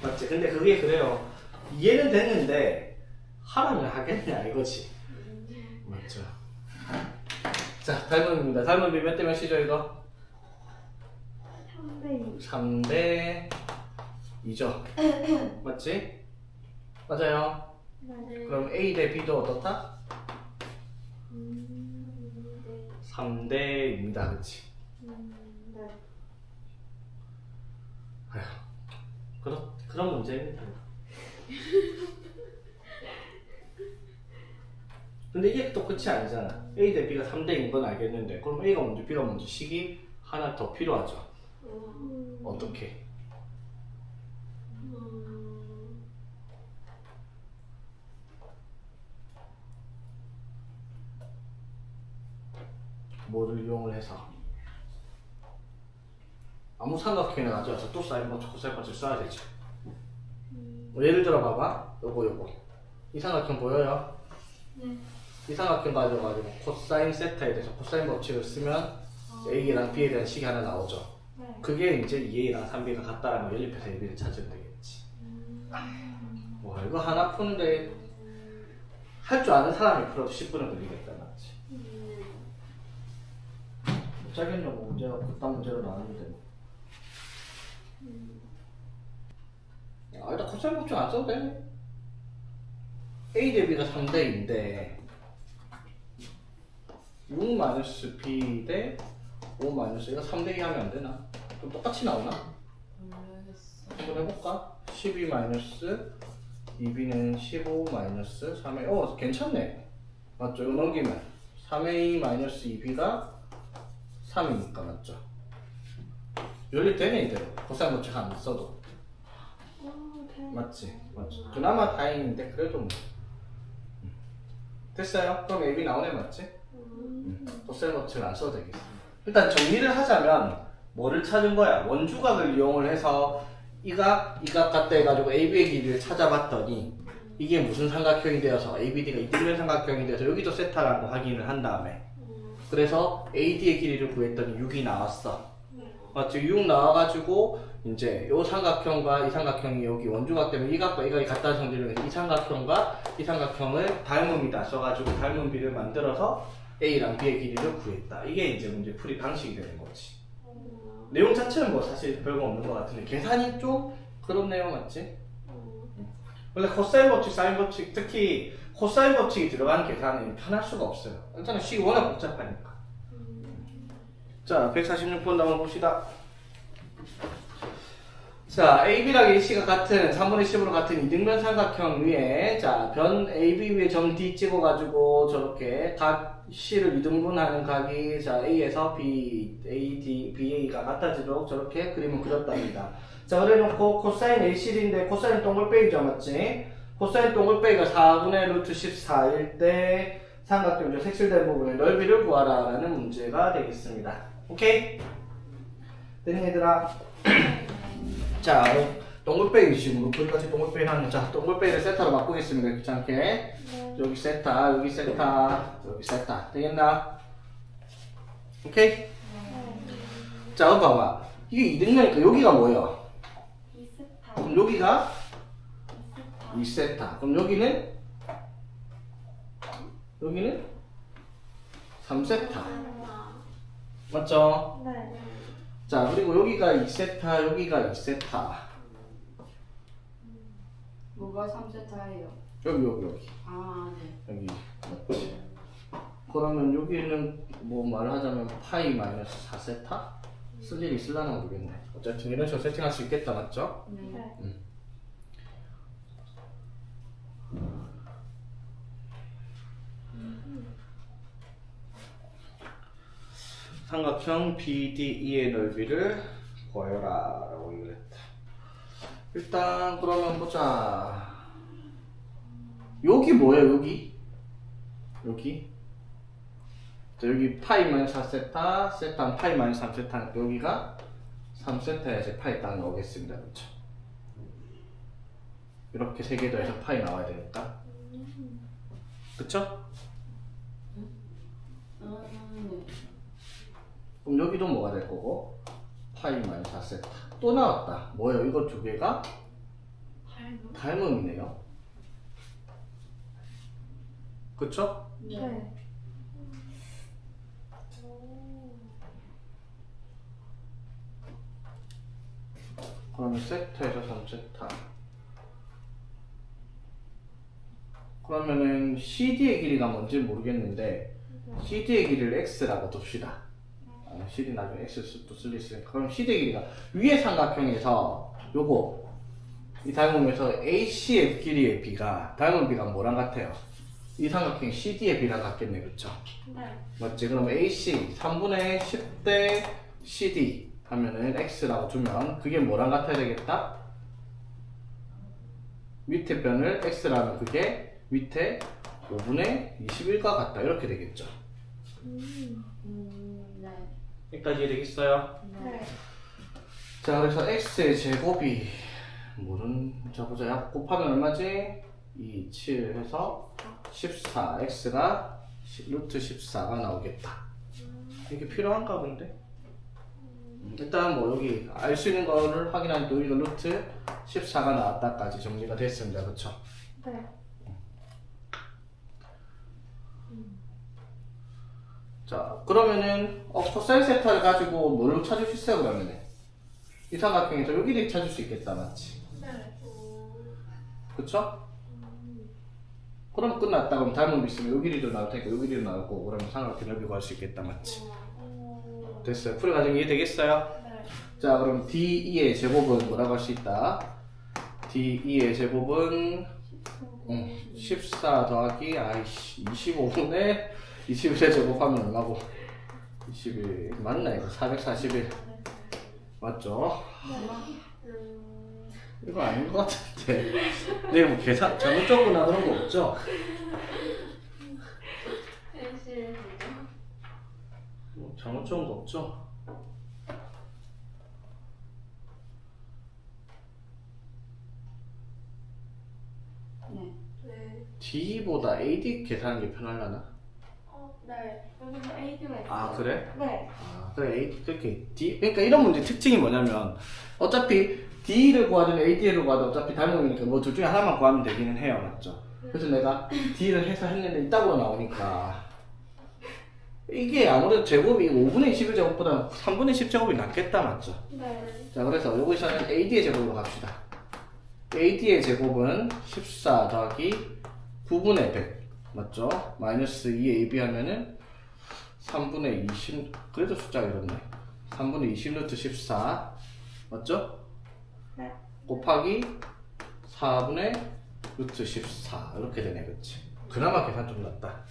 맞지? 근데 그게 그래요. 이해는 됐는데 하라면 하겠냐 이거지. 맞죠? 자, 닮음입니다. 닮음이 몇 대 몇이죠 이거? 3대 2죠. 맞지? 맞아요. 네. 그럼 A 대 B도 어떻다? 3대입니다. 그치? 네. 그런 문제입니다. 근데 이게 또 끝이 아니잖아. A 대 B가 3대인 건 알겠는데 그럼 A가 먼저 B가 먼저 식이 하나 더 필요하죠. 어떻게? 뭐를 이용을 해서 아무 삼각형이나 가져와서 또 사인 버튼, 코사인 버튼 써야 되지. 뭐 예를 들어 봐봐. 요거 이 삼각형 보여요? 네. 이 삼각형 가져가지고 코사인 세타에 대해서 코사인 법칙을 쓰면 A랑 B에 대한 식이 하나 나오죠. 네. 그게 이제 2A랑 3B가 같다라는 걸 연립해서 AB를 찾으면 되겠지. 와 이거 하나 푸는데 할 줄 아는 사람이 풀어도 10분은 걸리겠다 맞지? 못 짜겠냐고 문제가 그딴 문제로 나왔는데 뭐. 일단 코사인 법칙 안 써도 돼. A 대 B가 3대인데 6-B 대 5- 이거 3대2 하면 안 되나? 좀 똑같이 나오나? 모르겠어. 한번 해볼까? 12-2b는 15-3a. 괜찮네. 맞죠? 이거 넘기면 3a-2b가 3이니까 맞죠? 연립되네 이대로. 코사인 법칙 안 써도. 맞지? 맞지? 그나마 다행인데 그래도 뭐. 됐어요? 그럼 AB 나오네 맞지? 코사인 법칙을 안 써도 되겠어. 일단 정리를 하자면 뭐를 찾은 거야? 원주각을 이용을 해서 이 각 같다 해가지고 AB의 길이를 찾아봤더니 이게 무슨 삼각형이 되어서 ABD가 이등변 삼각형이 되어서 여기도 세타라는 거 확인을 한 다음에 그래서 AD의 길이를 구했더니 6이 나왔어. 맞죠? 6 나와가지고 이제 요 삼각형과 이 삼각형이 여기 원주각 때문에 이 각과 이 각이 같다는 성질을 이 삼각형과 이 삼각형을 닮음이다 써가지고 닮은 비를 만들어서 A랑 B의 길이를 구했다. 이게 이제 문제 풀이 방식이 되는 거지. 내용 자체는 뭐 사실 별거 없는 것 같은데 계산이 좀 그렇네요, 맞지? 원래 코사인 법칙, 사인 법칙, 특히 코사인 법칙이 들어간 계산은 편할 수가 없어요. 일단은 식이 워낙 복잡하니까. 자, 146번 한번 봅시다. 자, AB랑 AC가 같은 3분의 10으로 같은 이등변 삼각형 위에 자, 변 AB 위에 점 D 찍어가지고 저렇게 각 C를 이등분하는 각이 자, A에서 B, AD, BA가 같아지도록 저렇게 그림을 그렸답니다. 자, 그래놓고 코사인 AC인데 코사인 동글빼기죠, 맞지? 코사인 동글빼기가 4분의 루트 14일 때 삼각형 색칠된 부분의 넓이를 구하라 라는 문제가 되겠습니다. 오케이? 됐니 얘들아? 자, 동글빼기 식으로 거기까지 동글빼기 하는 자, 동글빼기를 세타로 바꾸겠습니다. 귀찮게. 네. 여기 세타, 여기 세타, 여기 세타. 되겠나? 오케이? 자, 이거 봐봐. 이게 이등변이니까 여기가 뭐예요? 이스타. 그럼 여기가 이스타. 2세타. 그럼 여기는? 여기는? 3세타. 맞죠? 네. 자, 그리고 여기가 2세타, 여기가 2세타. 뭐가 3세타예요? 여기. 아, 네. 여기. 맞지? 그러면 여기는 뭐 말하자면 파이 마이너스 4세타? 쓸 일이 있을라나 모르겠네. 어쨌든 이런 식으로 세팅할 수 있겠다, 맞죠? 네. 네. 삼각형 BDE의 넓이를 구하여라 라고 얘기를 했다. 일단 그러면 보자. 여기 뭐예요? 여기 자, 여기 파이 마이너스 4세타 세타는 파이 마이너스 3세타 여기가 3세타에 이제 파이 딱 나오겠습니다. 그렇죠? 이렇게 세 개 더해서 파이 나와야 되니까 그쵸? 네. 그럼 여기도 뭐가 될 거고 파이 마이너스 4세타 또 나왔다. 뭐예요? 이거 두 개가 닮음이네요. 그쵸? 네. 그러면 세타에서 3세타 그러면은 CD의 길이가 뭔지 모르겠는데 CD의 길이를 x라고 둡시다. CD 나중에 x도 쓸 수 있으니까. 그럼 CD의 길이가 위의 삼각형에서 요거 이 닮으면서 AC의 길이의 비가 닮은 비가 뭐랑 같아요? 이 삼각형 CD의 비랑 같겠네, 그쵸? 네. 맞지? 그럼 AC 3분의 10대 CD 하면은 x라고 두면 그게 뭐랑 같아야 되겠다? 밑에 변을 x라면 그게 밑에 5분의 21과 같다, 이렇게 되겠죠. 네. 여기까지 이해되겠어요? 네. 자, 그래서 x의 제곱이 자 보자. 곱하면 얼마지? 2, 7 해서 14. x가 루트 14가 나오겠다. 이게 필요한가 본데? 일단 뭐 여기 알 수 있는 거를 확인하니까 여기가 루트 14가 나왔다까지 정리가 됐습니다. 그쵸? 네. 자, 그러면은 코사인 세타를 가지고 뭐를 찾을 수 있어요? 그러면은 이 삼각형에서 여기를 찾을 수 있겠다, 맞지? 네. 그쵸? 그럼 끝났다. 그럼 닮은 비 있으면 요 길이도 나올 테니까 요 길이도 나올 거고, 그러면 삼각형 넓이 구할 수 있겠다, 맞지? 됐어요. 풀이 과정 이해되겠어요? 네. 자, 그럼 D2의 제곱은 뭐라고 할 수 있다? D2의 제곱은 14 더하기 25분의 21의 제곱하면 얼마고? 21 맞나 이거? 441 맞죠? 이거 아닌 것 같은데. 네, 뭐 계산 잘못 적거나 그런 거 없죠? 뭐 잘못 적은 거 없죠? 네. 네. D보다 AD 계산하는 게 편하려나? 네. 여기서 AD가 있어요. 아, 그래? 네. 아, 그래, AD, 그렇게, D, 그러니까 이런 문제 특징이 뭐냐면, 어차피 D를 구하든 AD를 구하든 어차피 닮음이니까 뭐 둘 중에 하나만 구하면 되기는 해요, 맞죠? 그래서 내가 D를 해서 했는데 이따구로 나오니까, 이게 아무래도 제곱이 5분의 21제곱보다 3분의 10제곱이 낫겠다, 맞죠? 네. 자, 그래서 여기서는 AD의 제곱으로 갑시다. AD의 제곱은 14 더하기 9분의 100, 맞죠? 마이너스 2의 AB 하면은 3분의 20, 그래도 숫자가 이렇네. 3분의 20 루트 14, 맞죠? 네. 곱하기 4분의 루트 14, 이렇게 되네, 그치? 그나마 계산 좀 낫다.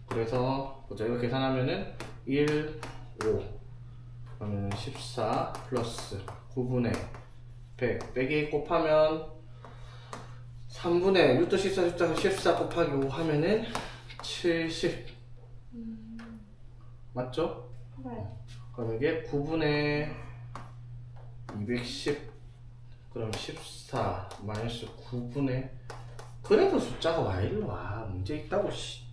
그래서 보자, 이거 계산하면은 1, 5 그러면 14 플러스 9분의 100 빼기 곱하면 3분의 루트 14 숫자가 14 곱하기 5 하면은 70 맞죠? 네. 그럼 이게 9분의 210 그럼 14 마이너스 9분의 그래도 숫자가 와 일로 와 문제 있다고 씨.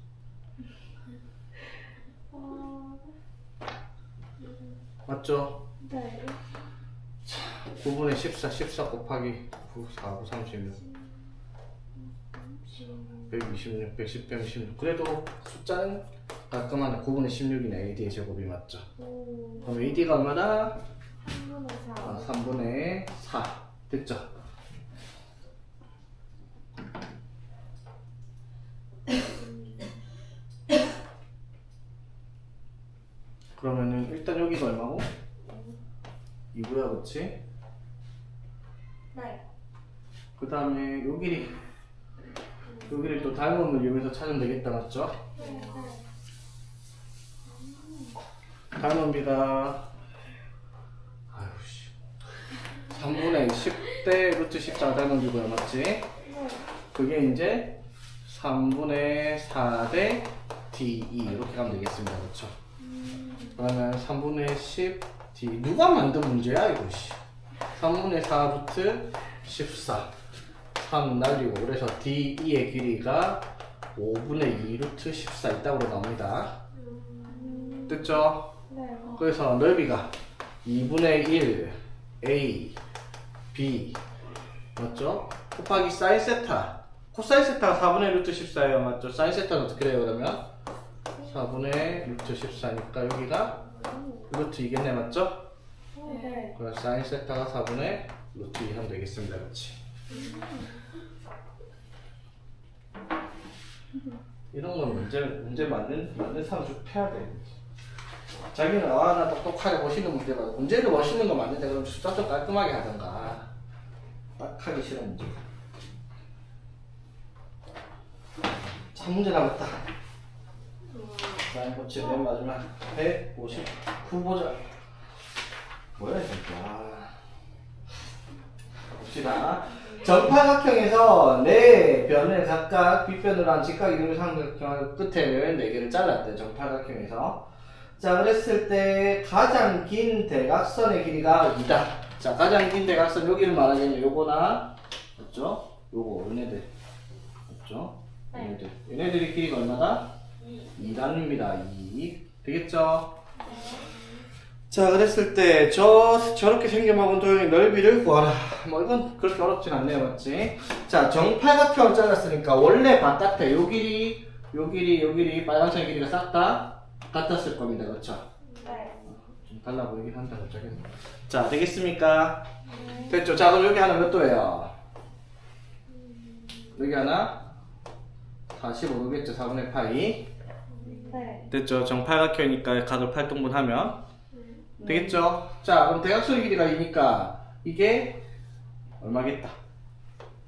맞죠? 네. 9분의 14, 14 곱하기 9, 4, 9, 36 126, 110, 116 그래도 숫자는 깔끔하네. 9분의 16이네. AD의 제곱이 맞죠? 그럼 AD가 얼마나? 3분의 4. 3분의 4 됐죠? 그러면은 일단 여기가 얼마고? 2고야 그치? 네. 그 다음에 여기를 또 닮음을 이용해서 찾으면 되겠다 맞죠? 네. 닮음비가 아유씨 3분의 10대 루트 14 닮음비고요 맞지? 네. 그게 이제 3분의 4대 DE 이렇게 가면 되겠습니다 그렇죠? 그러면 3분의 10 D 누가 만든 문제야 이거 씨 3분의 4 루트 14 3 날리고 그래서 DE의 길이가 5분의 2 루트 14 있다고 나옵니다 됐죠? 네. 그래서 넓이가 2분의 1 A B 맞죠? 곱하기 사인 세타 코사인 세타가 4분의 루트 14예요 맞죠? 사인 세타는 어떻게 돼요 그러면? 4분의 루트 14니까 여기가 루트 2겠네 맞죠? 네. 그럼 사인 세타가 4분의 루트 2 하면 되겠습니다 그렇지? 이런 건 문제 맞는 사람 좀 패야 돼. 자기는 나 똑똑하게 보시는 문제가 문제를 멋있는 거 맞는데 그럼 숫자 좀 깔끔하게 하던가. 딱 하기 싫은 문제. 자, 문제 남았다. 사인 고치 맨 마지막 159 보자. 뭐야 진짜. 봅시다. 정팔각형에서 네 변을 각각 빗변으로 한 직각 이등변 삼각형 끝에는 4개를 잘랐대. 정팔각형에서. 자, 그랬을 때 가장 긴 대각선의 길이가 2다. 자, 가장 긴 대각선 여기를 말하겠네. 요거나 맞죠? 요거 얘네들 맞죠? 얘네들 얘네들의 길이가 얼마다? 2단입니다. 2 되겠죠? 자, 그랬을 때 저렇게 생겨먹은 도형의 넓이를 구하라. 뭐 이건 그렇게 어렵진 않네요, 맞지? 자, 정팔각형을 잘랐으니까 원래 바깥에 요 길이 빨간색 길이가 싹 다 같았을 겁니다, 그렇죠? 네. 좀 달라 보이긴 한다, 갑자기. 자, 되겠습니까? 됐죠? 자, 그럼 여기 하나 몇 도예요? 여기 하나 45도겠죠, 4분의 파이. 네. 됐죠? 정팔각형이니까 각을 8등분하면 되겠죠? 자, 그럼 대각선의 길이가 2니까 이게 얼마겠다?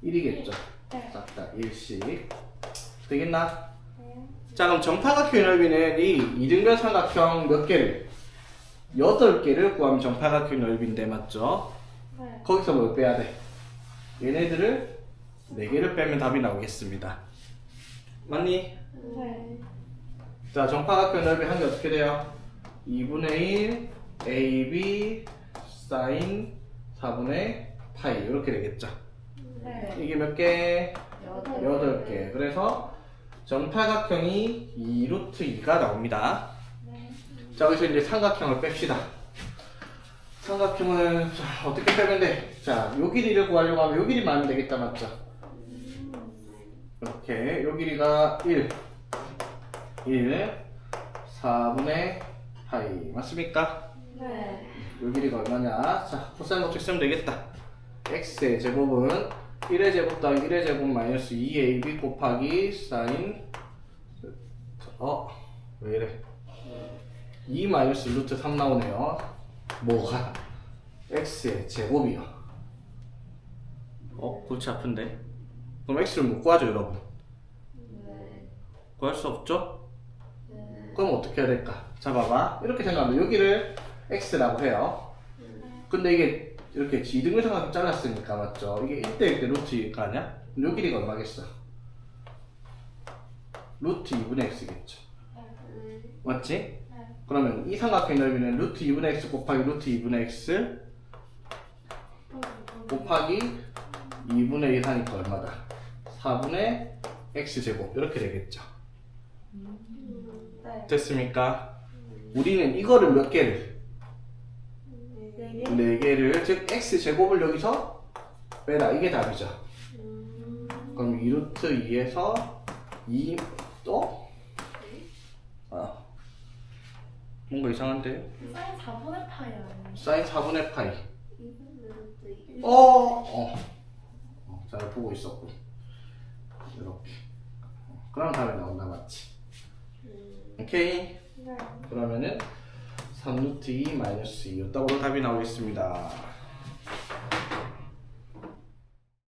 1이겠죠? 네. 싹다 1씩 되겠나? 네. 자, 그럼 정팔각형의 넓이는 이 이등변 삼각형 몇 개를? 8개를 구하면 정팔각형 넓이인데 맞죠? 네. 거기서 뭘 빼야 돼? 얘네들을 4개를 빼면 답이 나오겠습니다. 맞니? 네. 자, 정팔각형 넓이 한 게 어떻게 돼요? 2분의 1 AB 사인 4분의 파이 이렇게 되겠죠. 네. 이게 몇 개? 8개. 8개. 그래서 정팔각형이 2루트2가 나옵니다. 네. 자, 여기서 이제 삼각형을 뺍시다. 삼각형을 자, 어떻게 빼면 돼? 자, 요 길이를 구하려고 하면 요 길이만 하면 되겠다, 맞죠? 이렇게 요 길이가 1 4분의 파이 맞습니까? 네. 요 길이가 얼마냐? 자, 코사인 법칙 쓰면 되겠다. x의 제곱은 1의 제곱 더하기 1의 제곱 마이너스 2ab 곱하기 사인 왜 이래 2 마이너스 루트 3 나오네요. 뭐가? x의 제곱이요. 골치 아픈데? 그럼 x를 못 구하죠, 여러분? 네. 구할 수 없죠? 네. 그럼 어떻게 해야 될까? 자, 봐봐. 이렇게 생각하면 여기를 x라고 해요. 근데 이게 이렇게 이등변 삼각형 잘랐으니까 맞죠? 이게 1대1 대 루트 2가 아니야? 요 길이가 얼마겠어? 루트 2분의 x겠죠. 맞지? 네. 그러면 이 삼각형의 넓이는 루트 2분의 x 곱하기 루트 2분의 x 곱하기 2분의 1 하니까 얼마다? 4분의 x제곱 이렇게 되겠죠. 네. 됐습니까? 우리는 이거를 몇 개를? 네. 4개를 즉 x제곱을 여기서 빼라. 이게 답이죠. 그럼 2루트 2에서 2 또? 뭔가 이상한데? 사인 4분의 파이 아니에요? 사인 4분의 파이. 잘 보고 있었고. 이렇게. 그럼 답이 나온다, 맞지? 오케이? 네. 그러면은 3루트 2 마이너스 2였다고 답이 나오겠습니다.